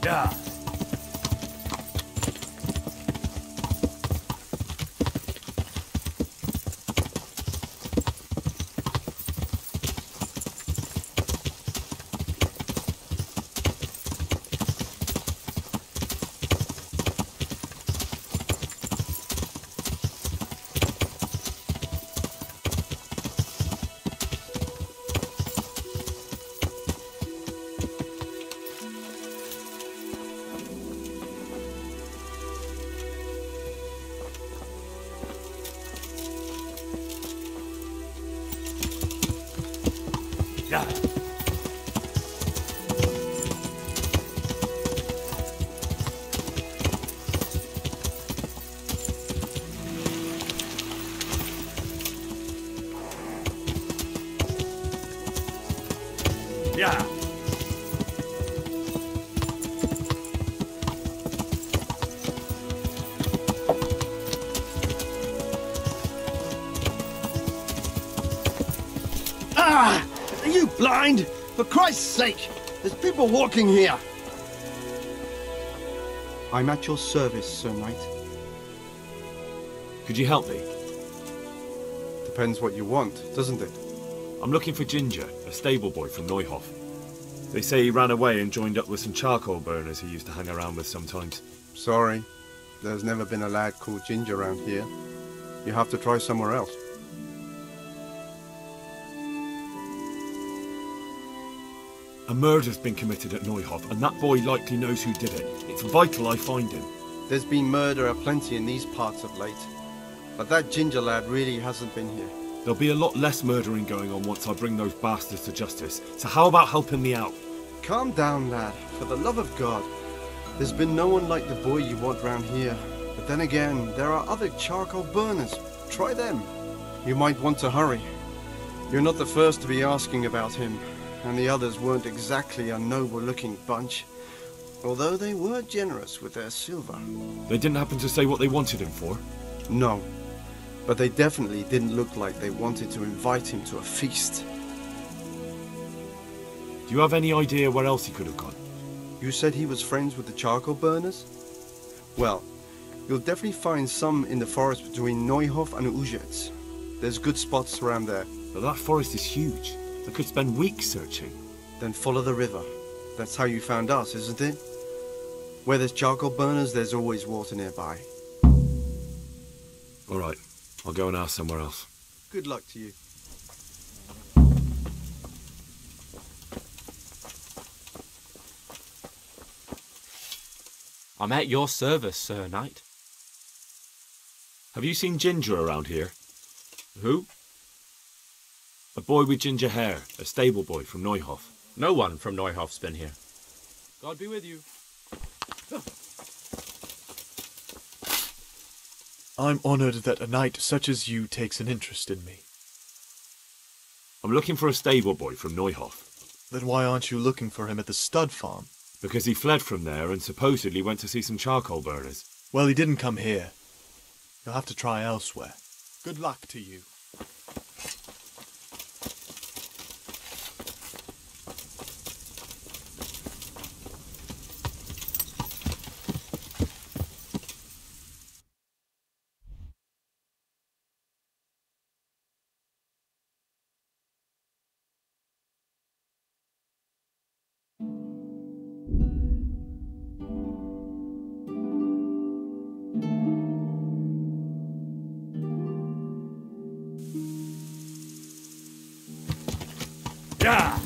Yeah. Yeah. Yeah. Ah! Are you blind? For Christ's sake! There's people walking here! I'm at your service, Sir Knight. Could you help me? Depends what you want, doesn't it? I'm looking for Ginger, a stable boy from Neuhof. They say he ran away and joined up with some charcoal burners he used to hang around with sometimes. Sorry. There's never been a lad called Ginger around here. You have to try somewhere else. A murder's been committed at Neuhof, and that boy likely knows who did it. It's vital I find him. There's been murder aplenty in these parts of late. But that Ginger lad really hasn't been here. There'll be a lot less murdering going on once I bring those bastards to justice, so how about helping me out? Calm down, lad. For the love of God. There's been no one like the boy you want round here. But then again, there are other charcoal burners. Try them. You might want to hurry. You're not the first to be asking about him. And the others weren't exactly a noble-looking bunch, although they were generous with their silver. They didn't happen to say what they wanted him for? No, but they definitely didn't look like they wanted to invite him to a feast. Do you have any idea where else he could have gone? You said he was friends with the charcoal burners? Well, you'll definitely find some in the forest between Neuhof and Uzets. There's good spots around there. But that forest is huge. I could spend weeks searching. Then follow the river. That's how you found us, isn't it? Where there's charcoal burners, there's always water nearby. All right, I'll go and ask somewhere else. Good luck to you. I'm at your service, Sir Knight. Have you seen Ginger around here? Who? A boy with ginger hair, a stable boy from Neuhof. No one from Neuhof's been here. God be with you. I'm honored that a knight such as you takes an interest in me. I'm looking for a stable boy from Neuhof. Then why aren't you looking for him at the stud farm? Because he fled from there and supposedly went to see some charcoal burners. Well, he didn't come here. You'll have to try elsewhere. Good luck to you. Yeah!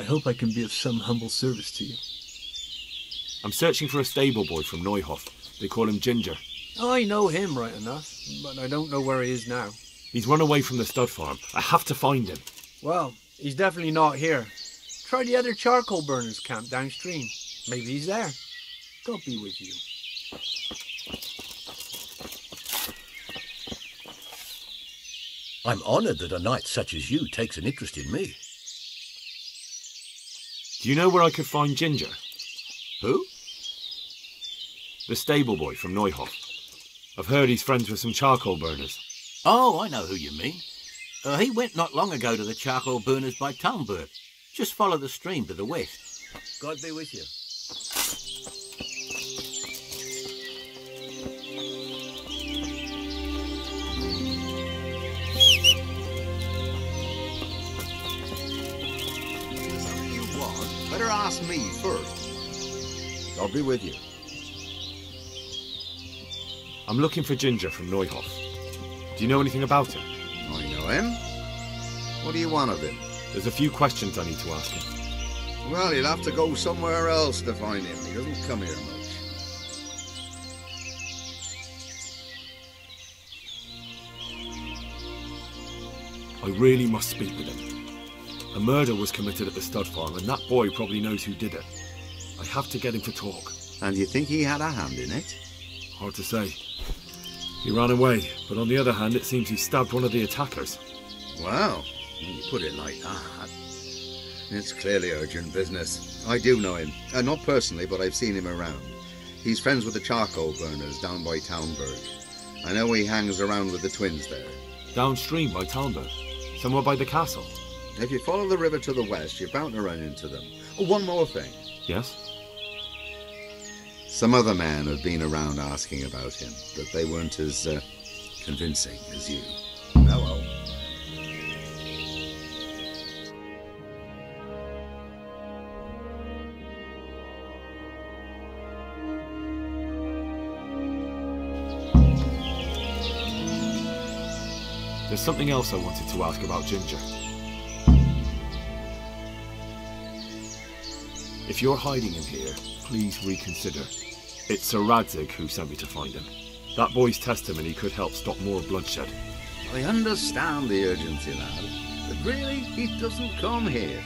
hope I can be of some humble service to you. I'm searching for a stable boy from Neuhof. They call him Ginger. I know him right enough, but I don't know where he is now. He's run away from the stud farm. I have to find him. Well, he's definitely not here. Try the other charcoal burners camp downstream. Maybe he's there. God be with you. I'm honoured that a knight such as you takes an interest in me. Do you know where I could find Ginger? Who? The stable boy from Neuhof. I've heard he's friends with some charcoal burners. Oh, I know who you mean. He went not long ago to the charcoal burners by Talmberg. Just follow the stream to the west. God be with you. Better ask me first. I'll be with you. I'm looking for Ginger from Neuhof. Do you know anything about him? I know him. What do you want of him? There's a few questions I need to ask him. Well, you'll have to go somewhere else to find him. He doesn't come here much. I really must speak with him. A murder was committed at the stud farm, and that boy probably knows who did it. I have to get him to talk. And you think he had a hand in it? Hard to say. He ran away, but on the other hand, it seems he stabbed one of the attackers. Well, when you put it like that, it's clearly urgent business. I do know him. Not personally, but I've seen him around. He's friends with the charcoal burners down by Talmberg. I know he hangs around with the twins there. Downstream by Talmberg? Somewhere by the castle? If you follow the river to the west, you're bound to run into them. Oh, one more thing. Yes? Some other men have been around asking about him, but they weren't as convincing as you. Oh well. There's something else I wanted to ask about Ginger. If you're hiding him here, please reconsider. It's Sir Radzig who sent me to find him. That boy's testimony could help stop more bloodshed. I understand the urgency, lad, but really, he doesn't come here.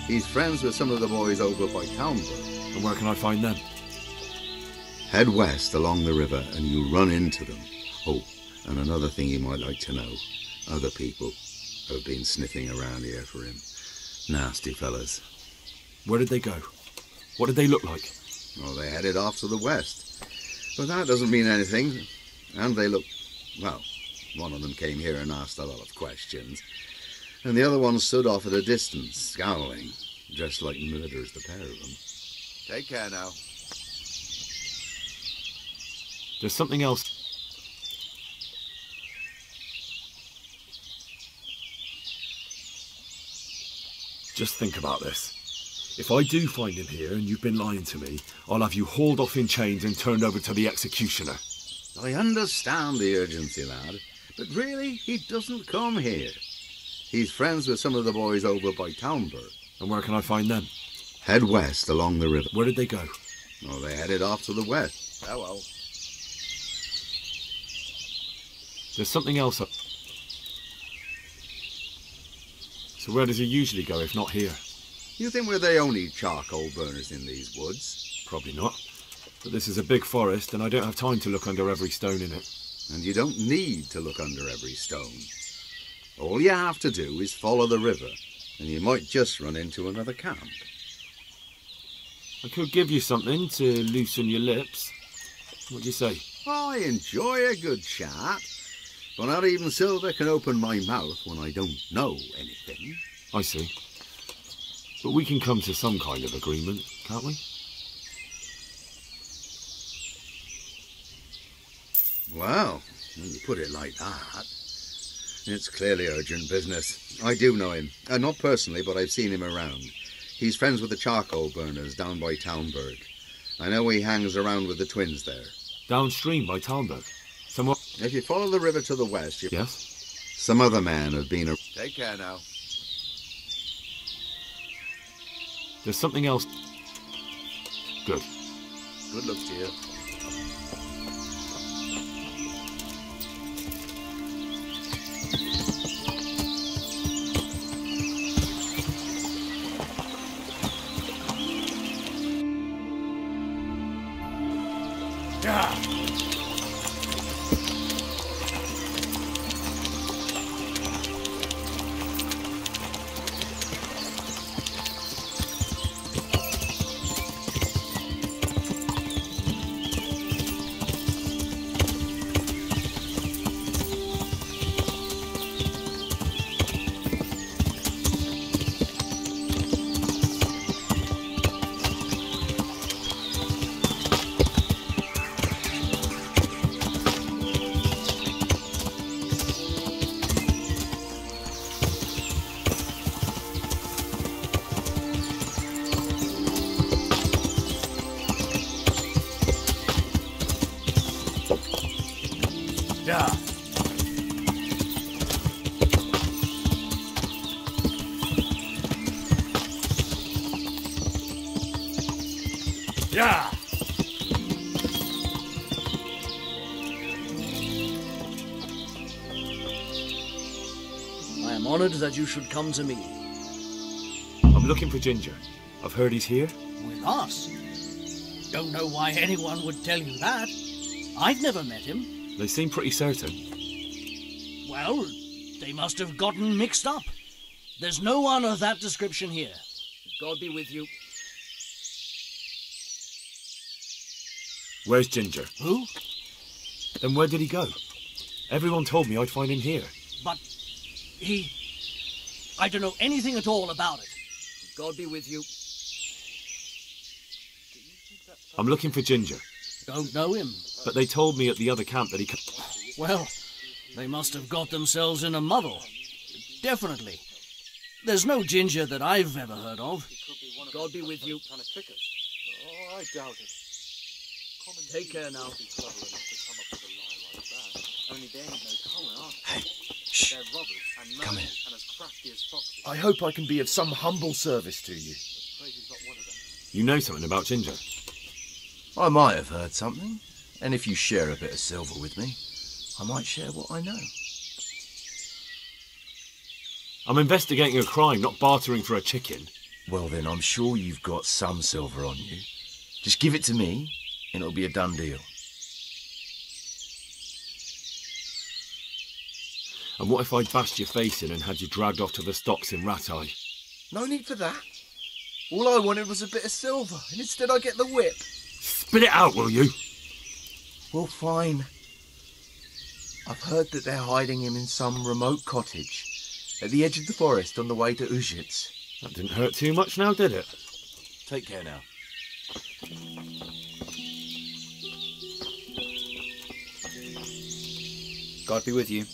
He's friends with some of the boys over by Talmberg. And where can I find them? Head west along the river and you run into them. Oh, and another thing you might like to know. Other people have been sniffing around here for him. Nasty fellas. Where did they go? What did they look like? Well, they headed off to the west. But that doesn't mean anything. And they look... well, one of them came here and asked a lot of questions. And the other one stood off at a distance, scowling. Dressed like murderers, the pair of them. Take care now. There's something else. Just think about this. If I do find him here and you've been lying to me, I'll have you hauled off in chains and turned over to the executioner. I understand the urgency, lad, but really, he doesn't come here. He's friends with some of the boys over by Talmberg. And where can I find them? Head west along the river. Where did they go? Oh, they headed off to the west. Oh, well. There's something else up. So where does he usually go if not here? You think we're the only charcoal burners in these woods? Probably not. But this is a big forest and I don't have time to look under every stone in it. And you don't need to look under every stone. All you have to do is follow the river, and you might just run into another camp. I could give you something to loosen your lips. What do you say? I enjoy a good chat, but not even Silver can open my mouth when I don't know anything. I see. But we can come to some kind of agreement, can't we? Well, when you put it like that, it's clearly urgent business. I do know him. Not personally, but I've seen him around. He's friends with the charcoal burners down by Talmberg. I know he hangs around with the twins there. Downstream by Talmberg? Somewhere... If you follow the river to the west... Yes? Some other men have been... Take care now. There's something else. Good. Good luck to you. Yeah. I am honored that you should come to me. I'm looking for Ginger. I've heard he's here. With us? Don't know why anyone would tell you that. I've never met him. They seem pretty certain. Well, they must have gotten mixed up. There's no one of that description here. God be with you. Where's Ginger? Who? Then where did he go? Everyone told me I'd find him here. But I don't know anything at all about it. God be with you. I'm looking for Ginger. Don't know him. But they told me at the other camp that he... Well, they must have got themselves in a muddle. Definitely. There's no Ginger that I've ever heard of. God be with you. Oh, I doubt it. Take care now. Hey, shh. Come in. I hope I can be of some humble service to you. You know something about Ginger? I might have heard something, and if you share a bit of silver with me, I might share what I know. I'm investigating a crime, not bartering for a chicken. Well then, I'm sure you've got some silver on you. Just give it to me, and it'll be a done deal. And what if I bashed your face in and had you dragged off to the stocks in Ratai? No need for that. All I wanted was a bit of silver, and instead I get the whip. Spit it out, will you? Well, fine. I've heard that they're hiding him in some remote cottage at the edge of the forest on the way to Uzhitz. That didn't hurt too much now, did it? Take care now. God be with you.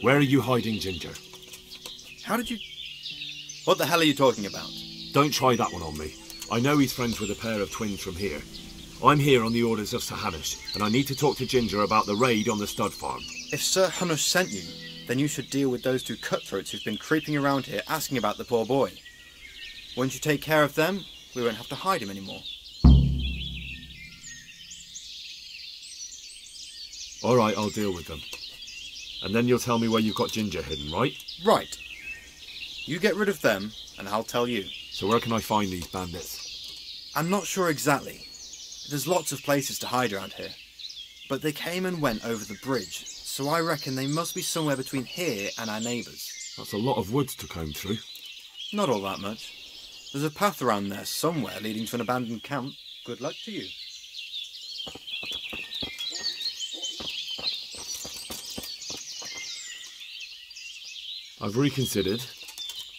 Where are you hiding Ginger? How did you... What the hell are you talking about? Don't try that one on me. I know he's friends with a pair of twins from here. I'm here on the orders of Sir Hanush, and I need to talk to Ginger about the raid on the stud farm. If Sir Hanush sent you, then you should deal with those two cutthroats who've been creeping around here asking about the poor boy. Once you take care of them, we won't have to hide him anymore. All right, I'll deal with them. And then you'll tell me where you've got Ginger hidden, right? Right. You get rid of them, and I'll tell you. So where can I find these bandits? I'm not sure exactly. There's lots of places to hide around here. But they came and went over the bridge, so I reckon they must be somewhere between here and our neighbours. That's a lot of woods to comb through. Not all that much. There's a path around there somewhere leading to an abandoned camp. Good luck to you. I've reconsidered.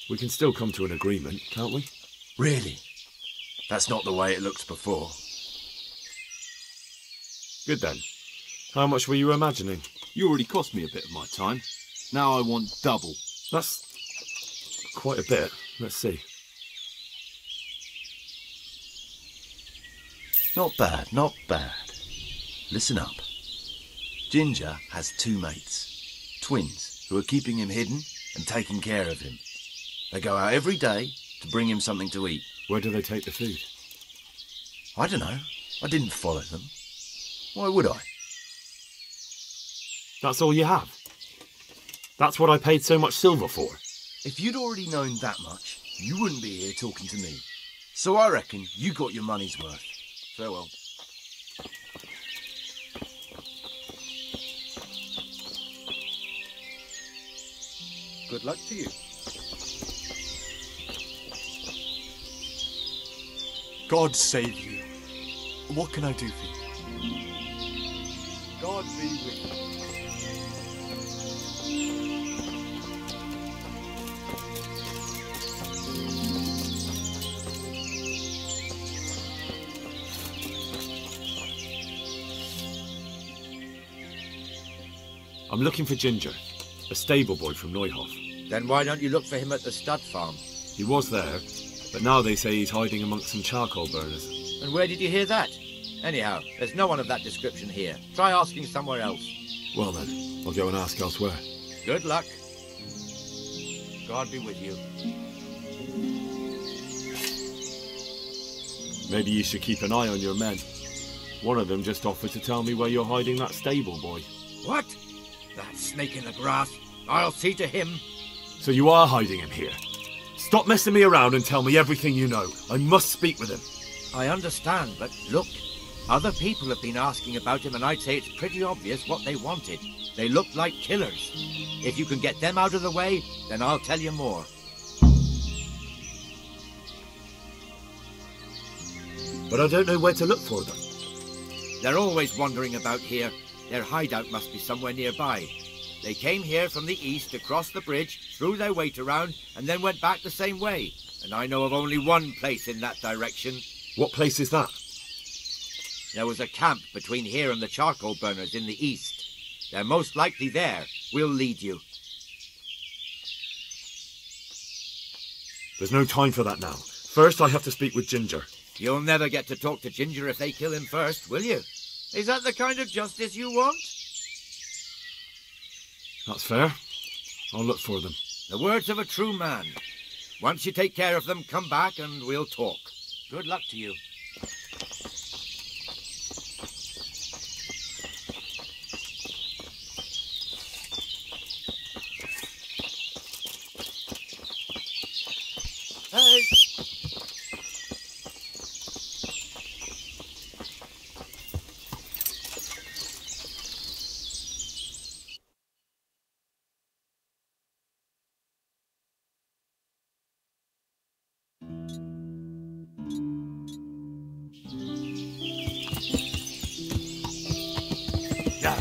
We can still come to an agreement, can't we? Really? That's not the way it looked before. Good then. How much were you imagining? You already cost me a bit of my time. Now I want double. That's quite a bit. Let's see. Not bad, not bad. Listen up. Ginger has two mates. Twins who are keeping him hidden and taking care of him. They go out every day to bring him something to eat. Where do they take the food? I don't know. I didn't follow them. Why would I? That's all you have? That's what I paid so much silver for? If you'd already known that much, you wouldn't be here talking to me. So I reckon you got your money's worth. Farewell. Good luck to you. God save you. What can I do for you? God be with you. I'm looking for Ginger, a stable boy from Neuhof. Then why don't you look for him at the stud farm? He was there, but now they say he's hiding amongst some charcoal burners. And where did you hear that? Anyhow, there's no one of that description here. Try asking somewhere else. Well then, I'll go and ask elsewhere. Good luck. God be with you. Maybe you should keep an eye on your men. One of them just offered to tell me where you're hiding that stable boy. What? That snake in the grass? I'll see to him. So you are hiding him here? Stop messing me around and tell me everything you know. I must speak with him. I understand, but look. Other people have been asking about him, and I'd say it's pretty obvious what they wanted. They looked like killers. If you can get them out of the way, then I'll tell you more. But I don't know where to look for them. They're always wandering about here. Their hideout must be somewhere nearby. They came here from the east, across the bridge, threw their weight around, and then went back the same way. And I know of only one place in that direction. What place is that? There was a camp between here and the charcoal burners in the east. They're most likely there. We'll lead you. There's no time for that now. First, I have to speak with Ginger. You'll never get to talk to Ginger if they kill him first, will you? Is that the kind of justice you want? That's fair. I'll look for them. The words of a true man. Once you take care of them, come back and we'll talk. Good luck to you. Hey! Yeah.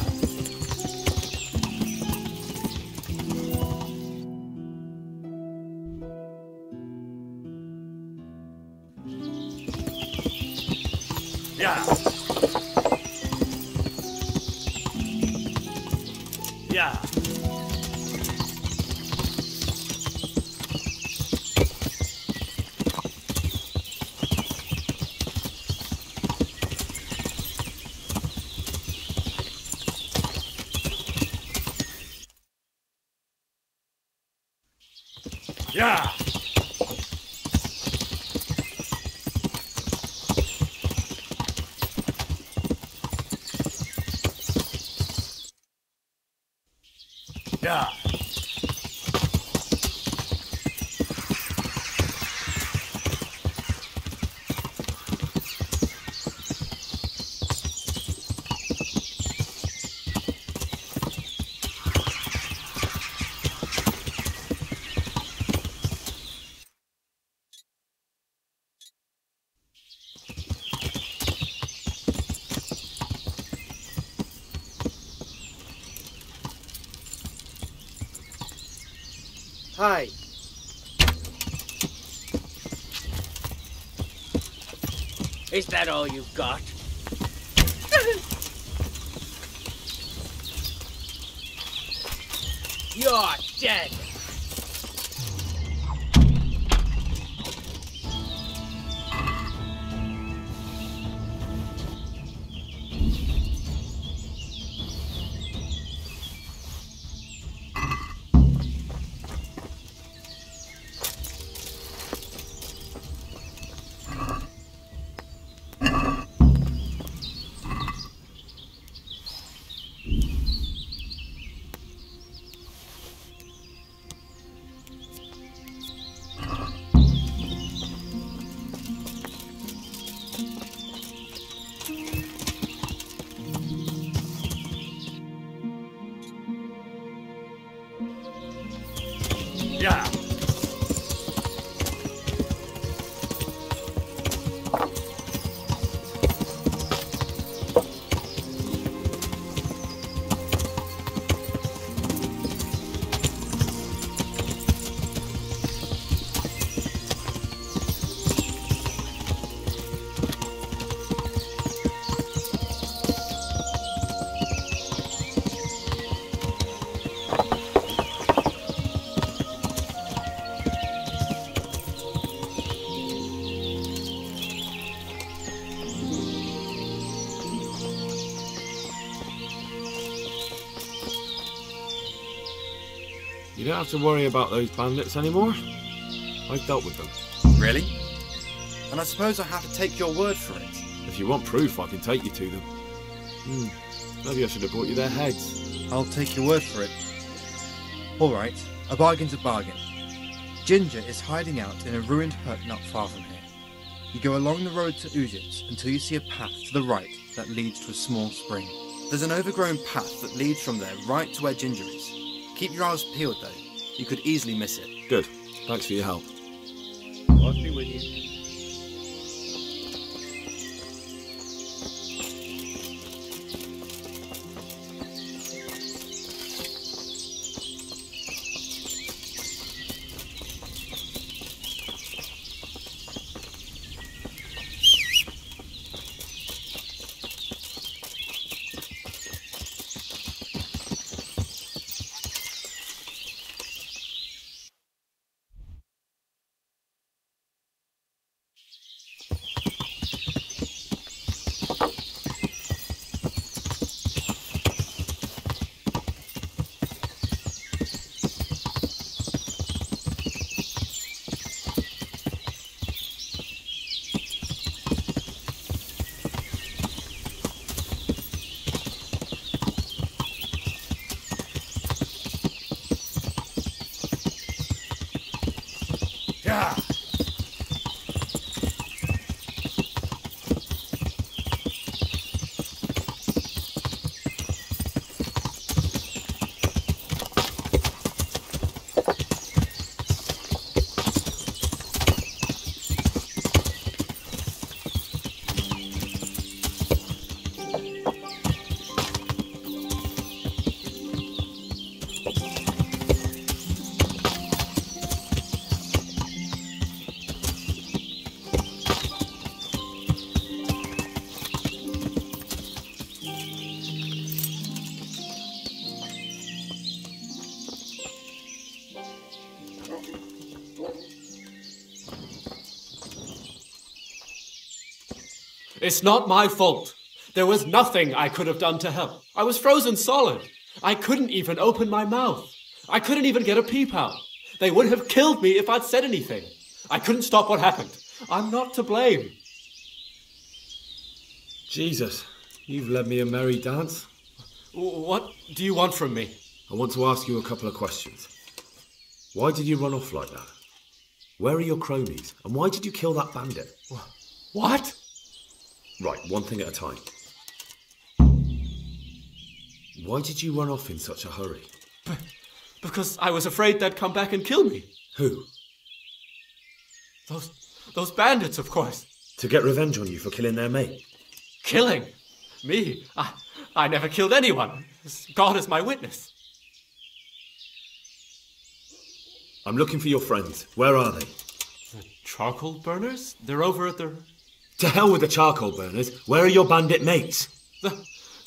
Yeah. Yeah. Yeah. Hi. Is that all you've got? You're dead. Yeah. You don't have to worry about those bandits anymore. I've dealt with them. Really? And I suppose I have to take your word for it. If you want proof, I can take you to them. Maybe I should have brought you their heads. I'll take your word for it. All right, a bargain's a bargain. Ginger is hiding out in a ruined hut not far from here. You go along the road to Ujits until you see a path to the right that leads to a small spring. There's an overgrown path that leads from there right to where Ginger is. Keep your eyes peeled, though. You could easily miss it. Good. Thanks for your help. God be with you. Yeah. It's not my fault. There was nothing I could have done to help. I was frozen solid. I couldn't even open my mouth. I couldn't even get a peep out. They would have killed me if I'd said anything. I couldn't stop what happened. I'm not to blame. Jesus, you've led me a merry dance. What do you want from me? I want to ask you a couple of questions. Why did you run off like that? Where are your cronies? And why did you kill that bandit? What? Right, one thing at a time. Why did you run off in such a hurry? Because I was afraid they'd come back and kill me. Who? Those bandits, of course. To get revenge on you for killing their mate? Killing? Me? I never killed anyone. God is my witness. I'm looking for your friends. Where are they? The charcoal burners? They're over at the... To hell with the charcoal burners. Where are your bandit mates?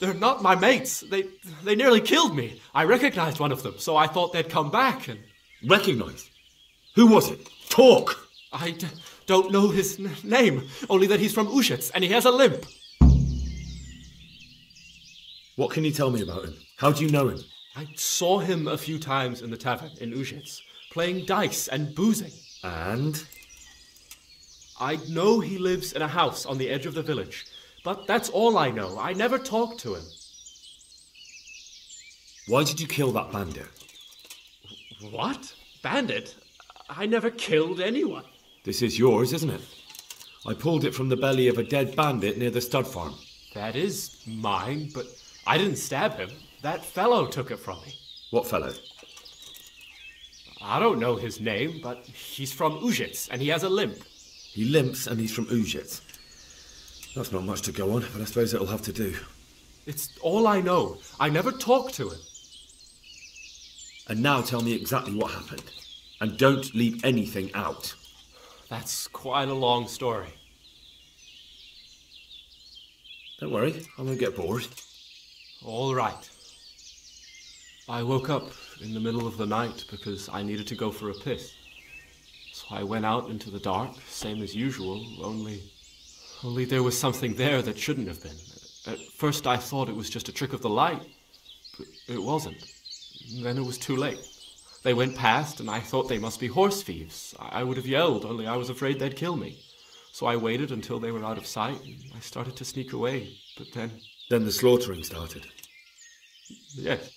They're not my mates. They nearly killed me. I recognized one of them, so I thought they'd come back and... Recognized? Who was it? Talk! I don't know his name, only that he's from Ujits and he has a limp. What can you tell me about him? How do you know him? I saw him a few times in the tavern in Ujits, playing dice and boozing. And? I know he lives in a house on the edge of the village, but that's all I know. I never talked to him. Why did you kill that bandit? What? Bandit? I never killed anyone. This is yours, isn't it? I pulled it from the belly of a dead bandit near the stud farm. That is mine, but I didn't stab him. That fellow took it from me. What fellow? I don't know his name, but he's from Uzhitz, and he has a limp. He limps and he's from Uzhitz. That's not much to go on, but I suppose it'll have to do. It's all I know. I never talked to him. And now tell me exactly what happened. And don't leave anything out. That's quite a long story. Don't worry, I won't get bored. All right. I woke up in the middle of the night because I needed to go for a piss. So I went out into the dark, same as usual, only there was something there that shouldn't have been. At first I thought it was just a trick of the light, but it wasn't. Then it was too late. They went past and I thought they must be horse thieves. I would have yelled, only I was afraid they'd kill me. So I waited until they were out of sight and I started to sneak away, but then... Then the slaughtering started? Yes.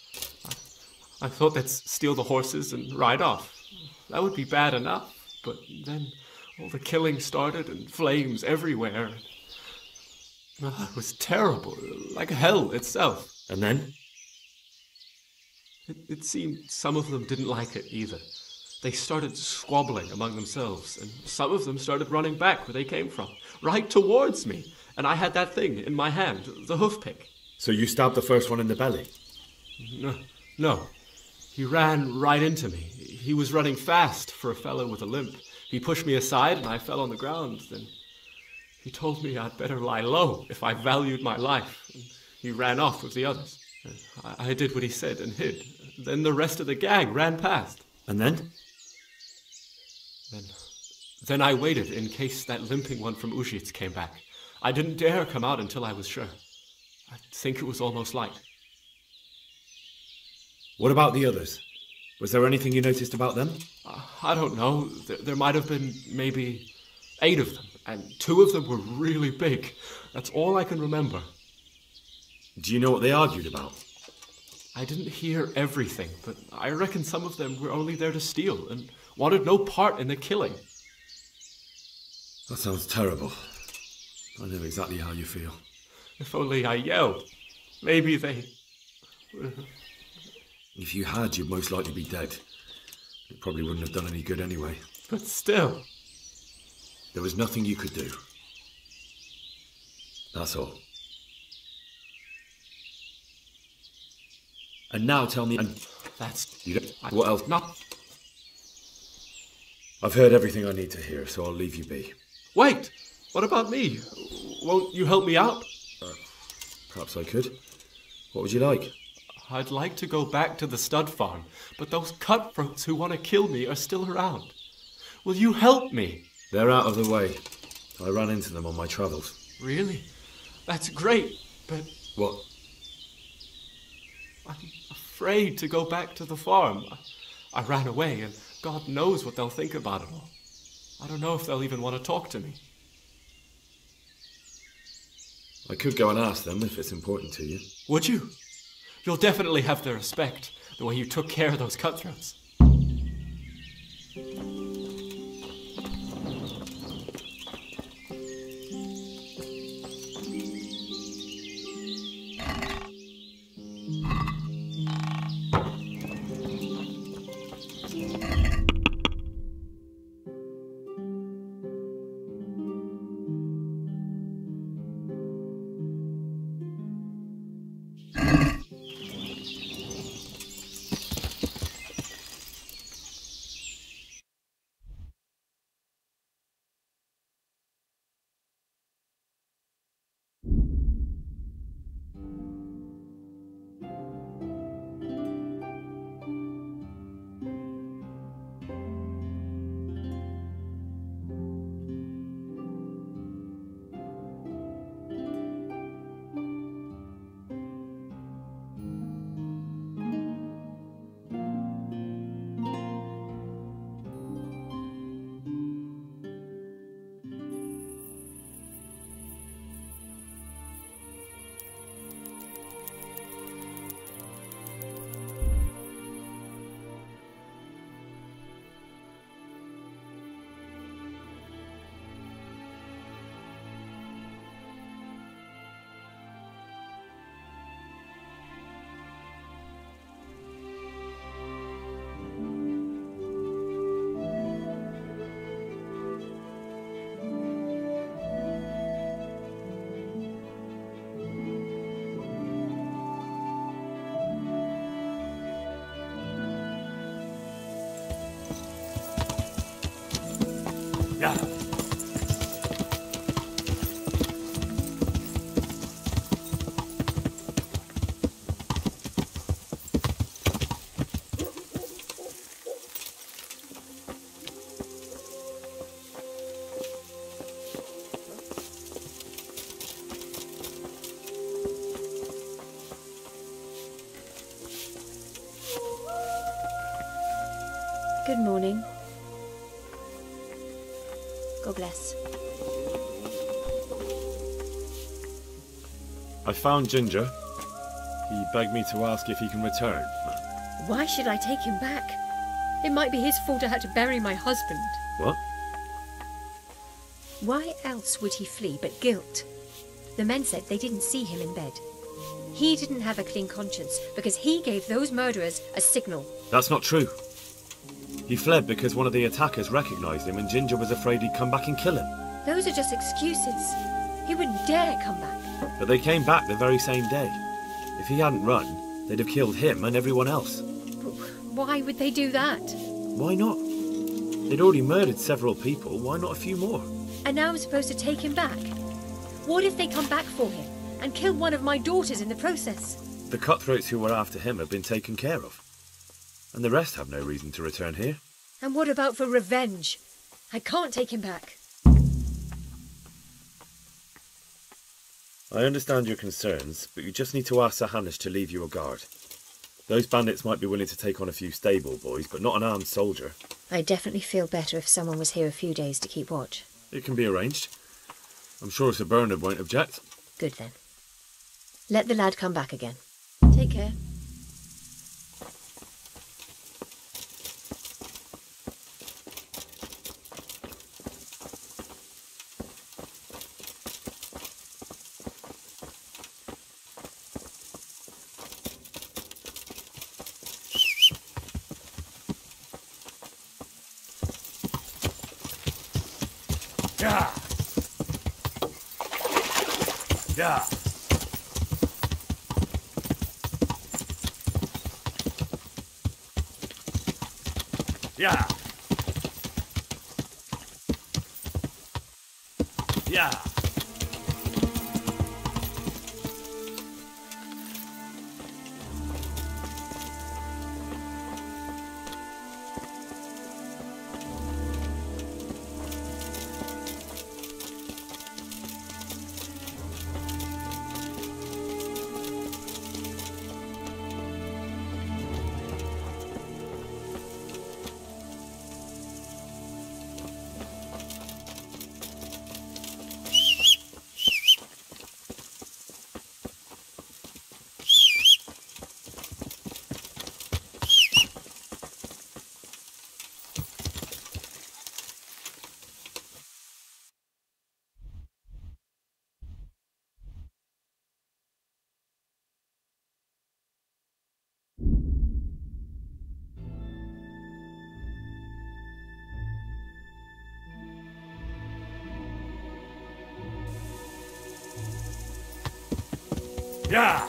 I thought they'd steal the horses and ride off. That would be bad enough, but then all the killing started and flames everywhere. It was terrible, like hell itself. And then? It seemed some of them didn't like it either. They started squabbling among themselves, and some of them started running back where they came from, right towards me. And I had that thing in my hand, the hoof pick. So you stabbed the first one in the belly? No. He ran right into me. He was running fast for a fellow with a limp. He pushed me aside and I fell on the ground. Then he told me I'd better lie low if I valued my life. And he ran off with the others. I did what he said and hid. Then the rest of the gang ran past. And then? Then I waited in case that limping one from Uzhitz came back. I didn't dare come out until I was sure. I think it was almost light. What about the others? Was there anything you noticed about them? I don't know. There might have been maybe 8 of them, and 2 of them were really big. That's all I can remember. Do you know what they argued about? I didn't hear everything, but I reckon some of them were only there to steal and wanted no part in the killing. That sounds terrible. I know exactly how you feel. If only I yelled. Maybe they... If you had, you'd most likely be dead. It probably wouldn't have done any good anyway. But still... There was nothing you could do. That's all. And now tell me... And that's... You don't... What else? Not... I've heard everything I need to hear, so I'll leave you be. Wait! What about me? Won't you help me out? Perhaps I could. What would you like? I'd like to go back to the stud farm, but those cutthroats who want to kill me are still around. Will you help me? They're out of the way. I ran into them on my travels. Really? That's great, but... What? I'm afraid to go back to the farm. I ran away, and God knows what they'll think about it all. I don't know if they'll even want to talk to me. I could go and ask them if it's important to you. Would you? You'll definitely have their respect, the way you took care of those cutthroats. Good morning. God bless. I found Ginger. He begged me to ask if he can return. Why should I take him back? It might be his fault I had to bury my husband. What? Why else would he flee but guilt? The men said they didn't see him in bed. He didn't have a clean conscience because he gave those murderers a signal. That's not true. He fled because one of the attackers recognised him and Ginger was afraid he'd come back and kill him. Those are just excuses. He wouldn't dare come back. But they came back the very same day. If he hadn't run, they'd have killed him and everyone else. Why would they do that? Why not? They'd already murdered several people. Why not a few more? And now I'm supposed to take him back? What if they come back for him and kill one of my daughters in the process? The cutthroats who were after him have been taken care of. And the rest have no reason to return here. And what about for revenge? I can't take him back. I understand your concerns, but you just need to ask Sir Hanish to leave you a guard. Those bandits might be willing to take on a few stable boys, but not an armed soldier. I'd definitely feel better if someone was here a few days to keep watch. It can be arranged. I'm sure Sir Bernard won't object. Good then. Let the lad come back again. Take care. Yeah. Yeah. Yeah. Yeah. Yeah.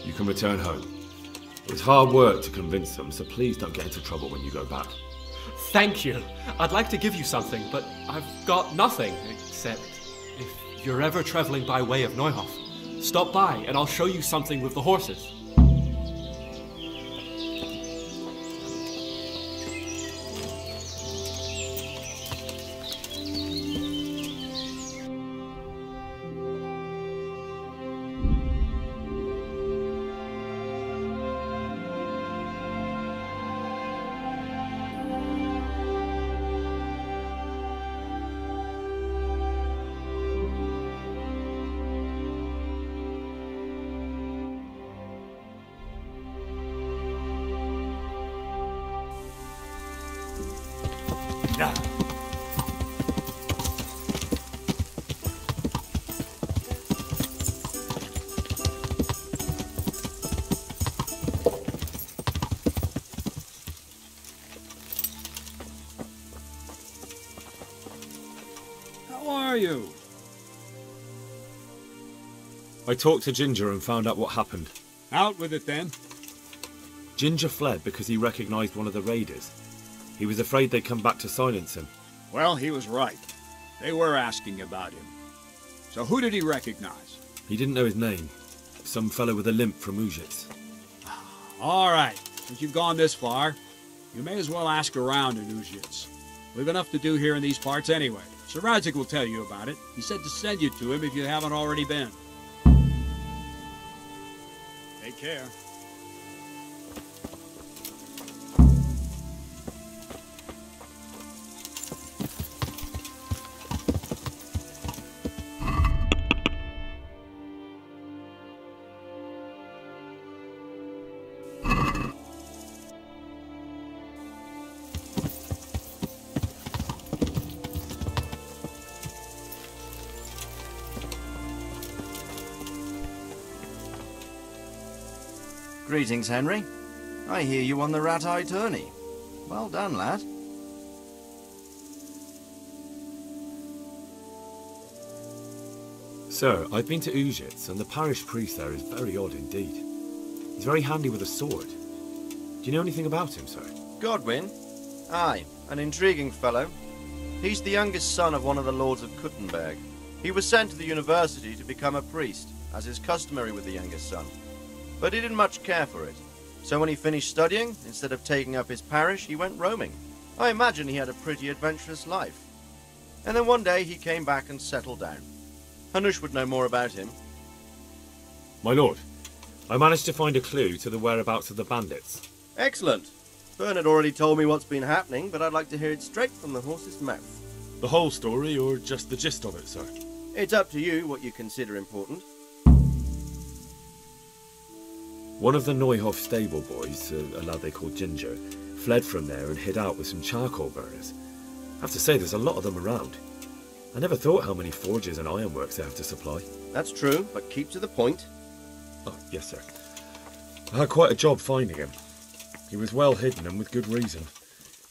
You can return home. It was hard work to convince them, so please don't get into trouble when you go back. Thank you. I'd like to give you something, but I've got nothing except... If you're ever traveling by way of Neuhof, stop by and I'll show you something with the horses. How are you? I talked to Ginger and found out what happened. Out with it then. Ginger fled because he recognised one of the raiders. He was afraid they'd come back to silence him. Well, he was right. They were asking about him. So who did he recognize? He didn't know his name. Some fellow with a limp from Ujits. All right. Since you've gone this far, you may as well ask around in Ujits. We've enough to do here in these parts anyway. Sir Radzik will tell you about it. He said to send you to him if you haven't already been. Take care. Greetings, Henry. I hear you on the rat-eye tourney. Well done, lad. Sir, I've been to Ujits, and the parish priest there is very odd indeed. He's very handy with a sword. Do you know anything about him, sir? Godwin? Aye, an intriguing fellow. He's the youngest son of one of the lords of Kuttenberg. He was sent to the university to become a priest, as is customary with the youngest son. But he didn't much care for it. So when he finished studying, instead of taking up his parish, he went roaming. I imagine he had a pretty adventurous life. And then one day he came back and settled down. Hanush would know more about him. My lord, I managed to find a clue to the whereabouts of the bandits. Excellent. Bernard already told me what's been happening, but I'd like to hear it straight from the horse's mouth. The whole story, or just the gist of it, sir? It's up to you what you consider important. One of the Neuhof stable boys, a lad they called Ginger, fled from there and hid out with some charcoal burners. I have to say, there's a lot of them around. I never thought how many forges and ironworks they have to supply. That's true, but keep to the point. Oh, yes, sir. I had quite a job finding him. He was well hidden and with good reason.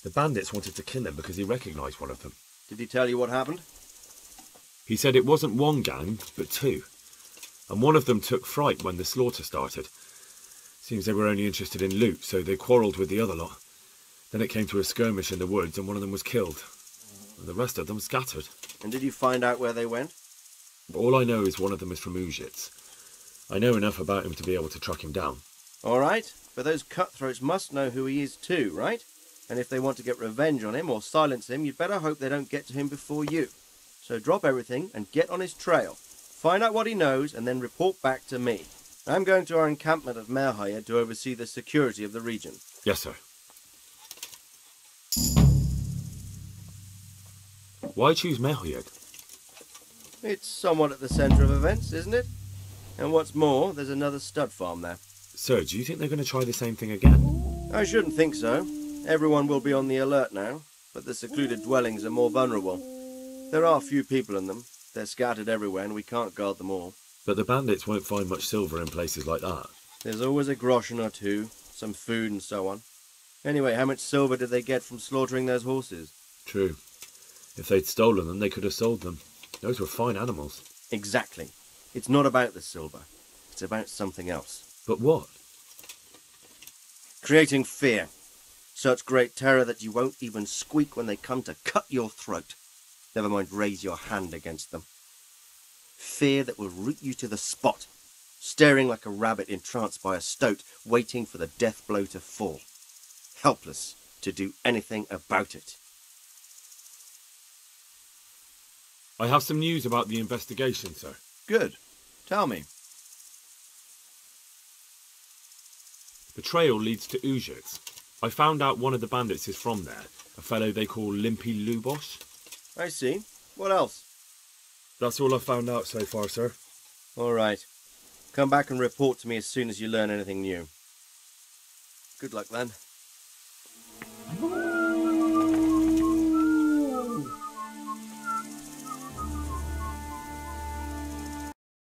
The bandits wanted to kill him because he recognised one of them. Did he tell you what happened? He said it wasn't one gang, but two. And one of them took fright when the slaughter started. Seems they were only interested in loot, so they quarrelled with the other lot. Then it came to a skirmish in the woods and one of them was killed. And the rest of them scattered. And did you find out where they went? All I know is one of them is from Ujits. I know enough about him to be able to track him down. All right, but those cutthroats must know who he is too, right? And if they want to get revenge on him or silence him, you'd better hope they don't get to him before you. So drop everything and get on his trail. Find out what he knows and then report back to me. I'm going to our encampment at Merhayed to oversee the security of the region. Yes, sir. Why choose Merhayed? It's somewhat at the centre of events, isn't it? And what's more, there's another stud farm there. Sir, do you think they're going to try the same thing again? I shouldn't think so. Everyone will be on the alert now, but the secluded dwellings are more vulnerable. There are few people in them. They're scattered everywhere and we can't guard them all. But the bandits won't find much silver in places like that. There's always a groschen or two, some food and so on. Anyway, how much silver did they get from slaughtering those horses? True. If they'd stolen them, they could have sold them. Those were fine animals. Exactly. It's not about the silver. It's about something else. But what? Creating fear. Such great terror that you won't even squeak when they come to cut your throat. Never mind raise your hand against them. Fear that will root you to the spot, staring like a rabbit entranced by a stoat, waiting for the death blow to fall, helpless to do anything about it. I have some news about the investigation, sir. Good. Tell me. The trail leads to Uzhitz. I found out one of the bandits is from there, a fellow they call Limpy Lubosh. I see. What else? That's all I've found out so far, sir. All right. Come back and report to me as soon as you learn anything new. Good luck, then.